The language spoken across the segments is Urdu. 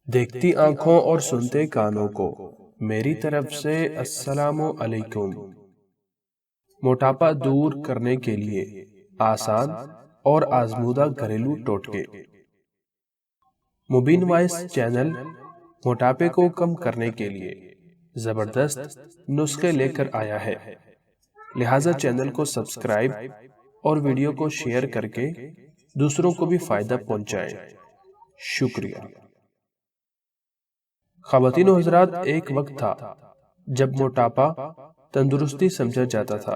دیکھتی آنکھوں اور سنتے کانوں کو میری طرف سے السلام علیکم۔ موٹاپا دور کرنے کے لیے آسان اور آزمودہ گھریلو ٹوٹکے۔ مبین وائس چینل موٹاپے کو کم کرنے کے لیے زبردست نسخے لے کر آیا ہے، لہٰذا چینل کو سبسکرائب اور ویڈیو کو شیئر کر کے دوسروں کو بھی فائدہ پہنچائیں۔ شکریہ۔ خواتین و حضرات، ایک وقت تھا جب موٹاپا تندرستی سمجھا جاتا تھا۔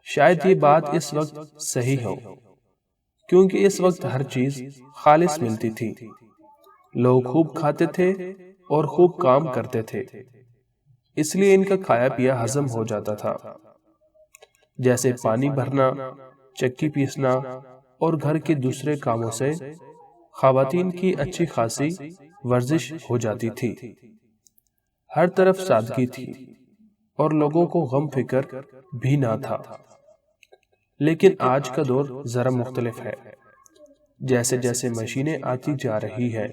شاید یہ بات اس وقت صحیح ہو، کیونکہ اس وقت ہر چیز خالص ملتی تھی۔ لوگ خوب کھاتے تھے اور خوب کام کرتے تھے، اس لیے ان کا کھایا پیا ہضم ہو جاتا تھا، جیسے پانی بھرنا، چکی پیسنا اور گھر کے دوسرے کاموں سے خواتین کی اچھی خاصی ورزش ہو جاتی تھی۔ ہر طرف سادگی تھی اور لوگوں کو غم فکر بھی نہ تھا۔ لیکن آج کا دور ذرا مختلف ہے۔ جیسے جیسے مشینیں آتی جا رہی ہے،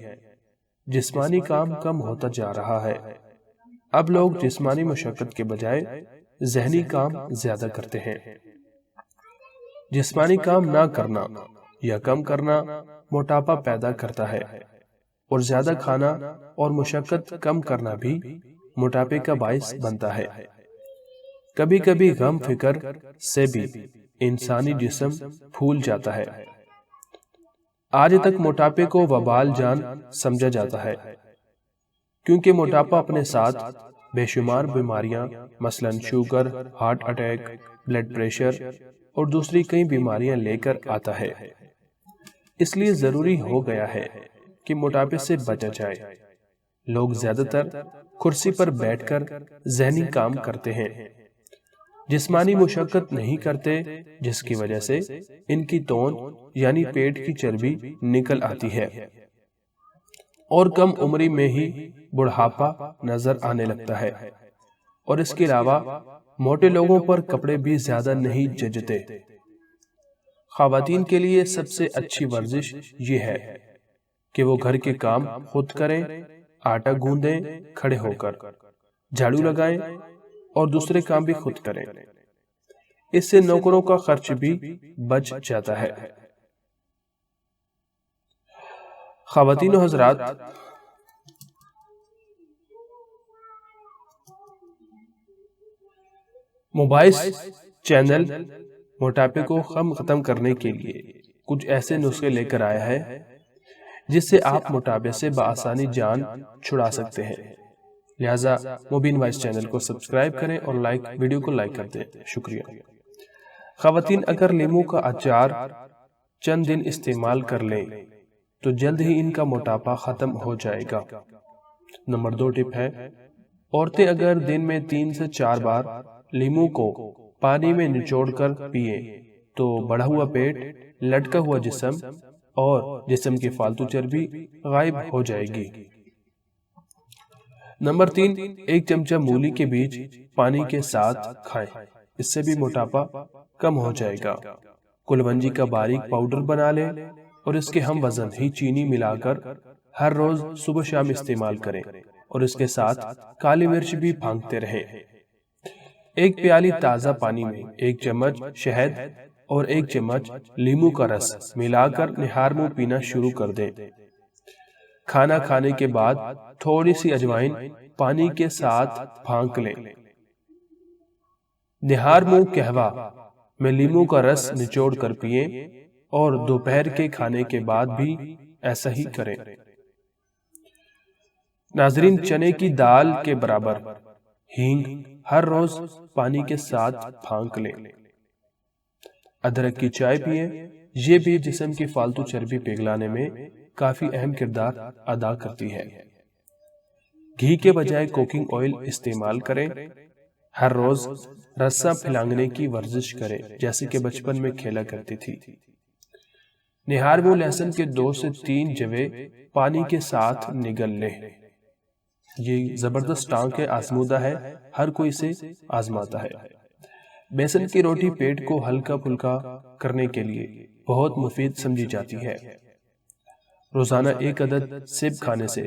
جسمانی کام کم ہوتا جا رہا ہے۔ اب لوگ جسمانی مشقت کے بجائے ذہنی کام زیادہ کرتے ہیں۔ جسمانی کام نہ کرنا یا کم کرنا موٹاپا پیدا کرتا ہے، اور زیادہ کھانا اور مشقت کم کرنا بھی موٹاپے کا باعث بنتا ہے۔ کبھی کبھی غم فکر سے بھی انسانی جسم پھول جاتا ہے۔ آج تک موٹاپے کو وبال جان سمجھا جاتا ہے، کیونکہ موٹاپا اپنے ساتھ بے شمار بیماریاں مثلاً sugar, heart attack, blood pressure اور دوسری کئی بیماریاں لے کر آتا ہے۔ اس لیے ضروری ہو گیا ہے کہ موٹاپے سے بچا جائے۔ لوگ زیادہ تر کرسی پر بیٹھ کر ذہنی کام کرتے ہیں، جسمانی مشقت نہیں کرتے، جس کی وجہ سے ان کی تون یعنی پیٹ کی چربی نکل آتی ہے اور کم عمری میں ہی بڑھاپا نظر آنے لگتا ہے۔ اور اس کے علاوہ موٹے لوگوں پر کپڑے بھی زیادہ نہیں جچتے۔ خواتین کے لیے سب سے اچھی ورزش یہ ہے کہ وہ گھر کے کام خود کریں، آٹا گوندیں کھڑے ہو کر، جھاڑو لگائیں اور دوسرے کام بھی خود کریں۔ اس سے نوکروں کا خرچ بھی بچ جاتا ہے۔ خواتین و حضرات، موبائس چینل موٹاپے کو ختم کرنے کے لیے کچھ ایسے نسخے لے کر آیا ہے جس سے آپ موٹاپے سے بآسانی جان چھڑا سکتے ہیں۔ لہٰذا مبین وائس چینل کو سبسکرائب کریں اور ویڈیو کو لائک کر دیں۔ شکریہ۔ خواتین، اگر لیموں کا اچار چند دن استعمال کر لیں تو جلد ہی ان کا موٹاپا ختم ہو جائے گا۔ نمبر 2 ٹپ ہے، عورتیں اگر دن میں 3 سے 4 بار لیموں کو پانی میں نچوڑ کر پیئیں تو بڑھا ہوا پیٹ، لٹکا ہوا جسم اور جسم کی فالتو چربی غائب ہو جائے گی۔ نمبر 3، 1 چمچہ مولی کے بیج پانی کے ساتھ کھائیں، اس سے بھی موٹاپا کم ہو جائے گا۔ کلونجی کا باریک پاؤڈر بنا لیں اور اس کے ہم وزن ہی چینی ملا کر ہر روز صبح شام استعمال کریں، اور اس کے ساتھ کالی مرچ بھی پھانکتے رہیں۔ 1 پیالی تازہ پانی میں 1 چمچ شہد اور 1 چمچ لیموں کا رس ملا کر نہار منہ پینا شروع کر دیں۔ کھانا کھانے کے بعد تھوڑی سی اجوائن پانی کے ساتھ پھانک لیں۔ نہار منہ قہوہ میں لیموں کا رس نچوڑ کر پئیں اور دوپہر کے کھانے کے بعد بھی ایسا ہی کریں۔ ناظرین، چنے کی دال کے برابر ہینگ ہر روز پانی کے ساتھ پھانک لیں۔ ادرک کی چائے پئیں، یہ بھی جسم کی فالتو چربی پگھلانے میں کافی اہم کردار ادا کرتی ہے۔ گھی کے بجائے کوکنگ آئل استعمال کریں۔ ہر روز رسا پھلانگنے کی ورزش کریں، جیسے کہ بچپن میں کھیلا کرتی تھی۔ نہار منہ لہسن کے 2 سے 3 جویں پانی کے ساتھ نگل لیں۔ یہ زبردست ٹانک ہے، آزمودہ ہے، ہر کوئی اسے آزماتا ہے۔ بیسن کی روٹی پیٹ کو ہلکا پھلکا کرنے کے لیے بہت مفید سمجھی جاتی ہے۔ روزانہ 1 عدد سیب کھانے سے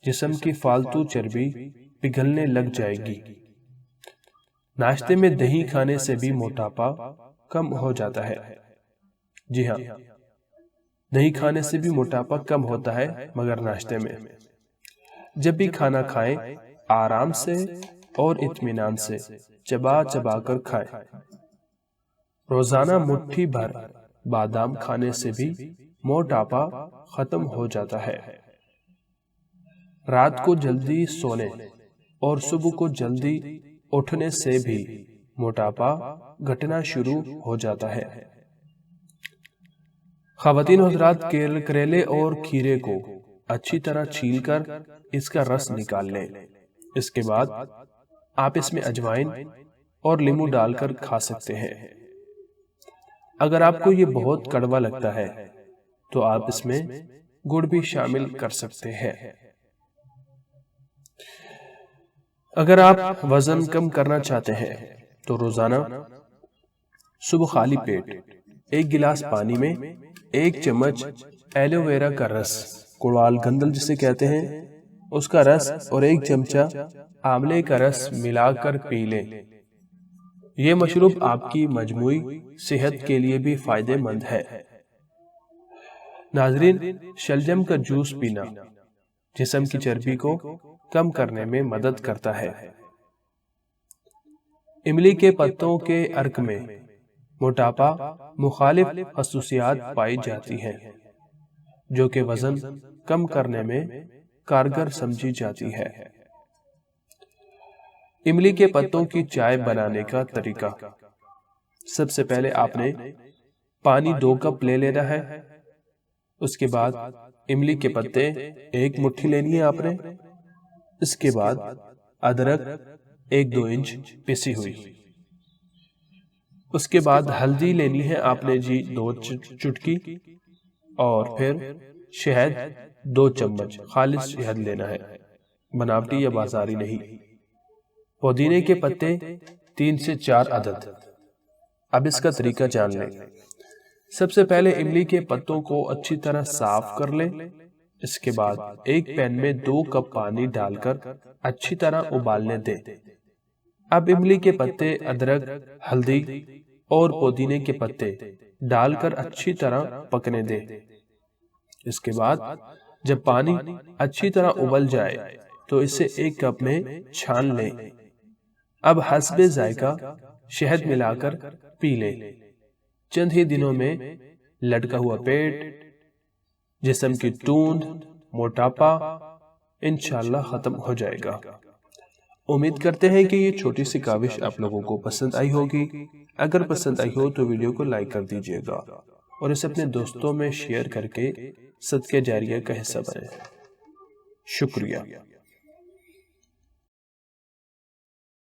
جسم کی فالتو چربی پگھلنے لگ جائے گی۔ ناشتے میں دہی کھانے سے بھی موٹاپا کم ہو جاتا ہے۔ جی ہاں، دہی کھانے سے بھی موٹاپا کم ہوتا ہے، مگر ناشتے میں۔ جب بھی کھانا کھائیں، آرام سے اور اطمینان سے چبا چبا کر کھائیں۔ روزانہ مٹھی بھر بادام کھانے سے بھی موٹاپا ختم ہو جاتا ہے۔ رات کو جلدی سونے اور صبح کو جلدی اٹھنے سے بھی موٹاپا گھٹنا شروع ہو جاتا ہے۔ خواتین و حضرات، کریلے اور کھیرے کو اچھی طرح چھیل کر اس کا رس نکال لیں۔ اس کے بعد آپ اس میں اجوائن اور لیموں ڈال کر کھا سکتے ہیں۔ اگر آپ کو یہ بہت کڑوا لگتا ہے تو آپ اس میں گڑ بھی شامل کر سکتے ہیں۔ اگر آپ وزن کم کرنا چاہتے ہیں تو روزانہ صبح خالی پیٹ 1 گلاس پانی میں 1 چمچ ایلو ویرا کا رس، کڑوال گندل جسے کہتے ہیں، اس کا رس اور 1 چمچہ آملے کا رس ملا کر پی لیں۔ یہ مشروب آپ کی مجموعی صحت کے لیے بھی فائدہ مند ہے۔ ناظرین، شلجم کا جوس پینا جسم کی چربی کو کم کرنے میں مدد کرتا ہے۔ املی کے پتوں کے عرق میں موٹاپا مخالف خصوصیات پائی جاتی ہیں، جو کہ وزن کم کرنے میں کارگر سمجھی جاتی ہے۔ املی کے پتوں کی چائے بنانے کا طریقہ: سب سے پہلے آپ نے پانی 2 کپ لے لینا ہے۔ اس کے بعد املی کے پتے 1 مٹھی لینی ہے آپ نے۔ اس کے بعد ادرک 1-2 انچ پسی ہوئی۔ اس کے بعد ہلدی لینی ہے آپ نے 2 چٹکی، اور پھر شہد 2 چمچ خالص شہد لینا ہے، بناوٹی یا بازاری نہیں۔ پودینے کے پتے 3 سے 4 عدد۔ اب اس کا طریقہ جان لیں۔ سب سے پہلے املی کے پتوں کو اچھی طرح صاف کر لیں۔ اس کے بعد ایک پین میں 2 کپ پانی ڈال کر اچھی طرح ابالنے دیں۔ اب املی کے پتے، ادرک، ہلدی اور پودینے کے پتے ڈال کر اچھی طرح پکنے دیں۔ اس کے بعد جب پانی اچھی طرح ابل جائے تو اسے 1 کپ میں چھان لیں۔ اب حسب ذائقہ شہد ملا کر پی لیں۔ چند ہی دنوں میں لٹکا ہوا پیٹ، جسم کی توند، موٹاپا انشاءاللہ ختم ہو جائے گا۔ امید کرتے ہیں کہ یہ چھوٹی سی کاوش آپ لوگوں کو پسند آئی ہوگی۔ اگر پسند آئی ہو تو ویڈیو کو لائک کر دیجئے گا اور اسے اپنے دوستوں میں شیئر کر کے صدقہ جاریہ کا حصہ بنیں۔ شکریہ۔